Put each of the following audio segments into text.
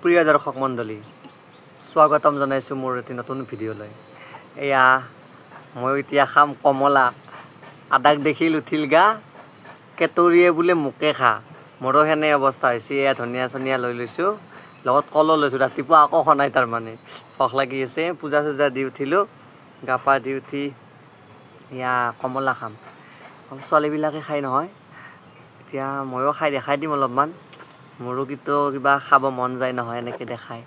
প্ৰিয় দৰ্শক মণ্ডলী স্বাগতম জনাইছোঁ মোৰ এটি নতুন ভিডিঅ'লৈ। এয়া মই এতিয়া খাম কমলা। আদাক দেখিল উঠিল গা, কেতৰিয়ে বোলে মোকে খা। মোৰো সেনে অৱস্থা হৈছে। এয়া ধনিয়া চনিয়া লৈ লৈছোঁ, লগত কলো লৈছোঁ। ৰাতিপুৱা আকৌ খনাই তাৰমানে ভোক লাগি আছে। পূজা চূজা দি উঠিলোঁ, গা পা দি উঠি এয়া কমলা খাম। ছোৱালীবিলাকে খাই নহয়, এতিয়া ময়ো খাই দেখাই দিম অলপমান। মোৰো কিন্তু কিবা খাব মন যায় নহয় এনেকৈ দেখাই।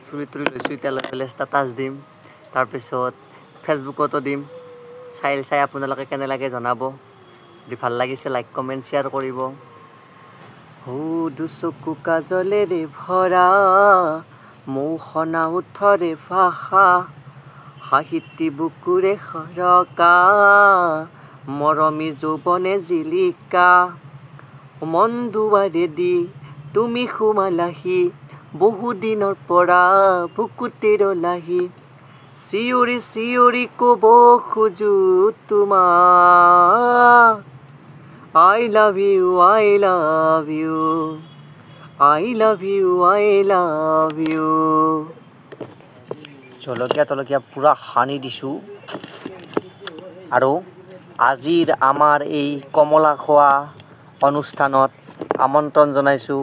চুৰি তুৰি লৈছোঁ, এতিয়া লৈ পেলাই ষ্টেটাছ দিম, তাৰপিছত ফেচবুকতো দিম। চাই আপোনালোকে কেনে লাগে জনাব। যদি ভাল লাগিছে লাইক কমেণ্ট শ্বেয়াৰ কৰিব। দুচকু কাজলেৰে ভৰা, মৌসনা ওঠৰে ভাষা, সাহিত্যি বুকুৰে সৰকা, মৰমী যৌৱনে জিলিকা। মন দুৱাৰে দি তুমি সোমালাহি, বহুদিনৰ পৰা বুকুতে ৰলাহি। চিঞৰি চিঞৰি ক'ব খোজো তোমাক, I love you, I love you, I love you, I love you। জলকীয়া তলকীয়া পূৰা সানি দিছোঁ। আৰু আজিৰ আমাৰ এই কমলা খোৱা অনুষ্ঠানত আমন্ত্ৰণ জনাইছোঁ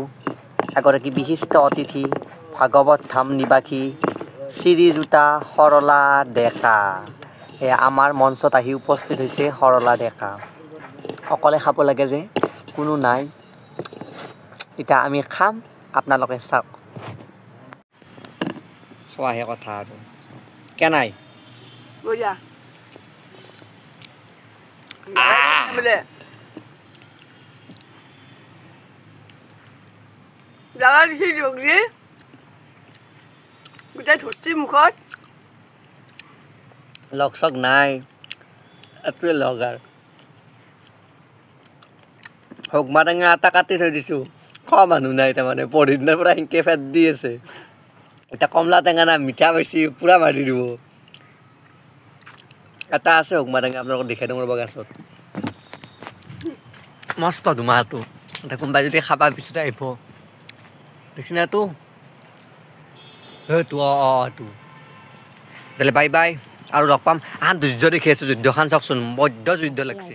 এগৰাকী বিশিষ্ট অতিথি, ভাগৱত ধাম নিবাসী শ্ৰীযুতা সৰলা ডেকা। এয়া আমাৰ মঞ্চত আহি উপস্থিত হৈছে সৰলা ডেকা। অকলে খাব লাগে যে, কোনো নাই। এতিয়া আমি খাম, আপোনালোকে চাওক। খোৱাহে কথা আৰু কেনাই জ্বালা দিছে জগলি গোটেই ধৰছি মুখত। লগ চগ নাই, এইটোৱে লগ আৰু। হকমা টেঙা এটা কাটি থৈ দিছোঁ, খোৱা মানুহ নাই তাৰমানে। পৰহি দিনাৰ পৰা সেনকে ফেট দি আছে। এতিয়া কমলা টেঙা না মিঠা বেছি পূৰা মাৰি দিব। এটা আছে হকমা টেঙা, আপোনালোকক দেখাই দিওঁ ৰ'ব গছত। মস্ত ধুমাটো। এতিয়া কোনোবাই যদি খাব বিচাৰে আহিব। দেখিছে না এইটো? এইটো এইটো তেতিয়াহ'লে বাই বাই, আৰু লগ পাম। আন যুদ্ধ দেখি আছোঁ, যুদ্ধখান চাওকচোন, বৈদ্য যুদ্ধ লাগিছে।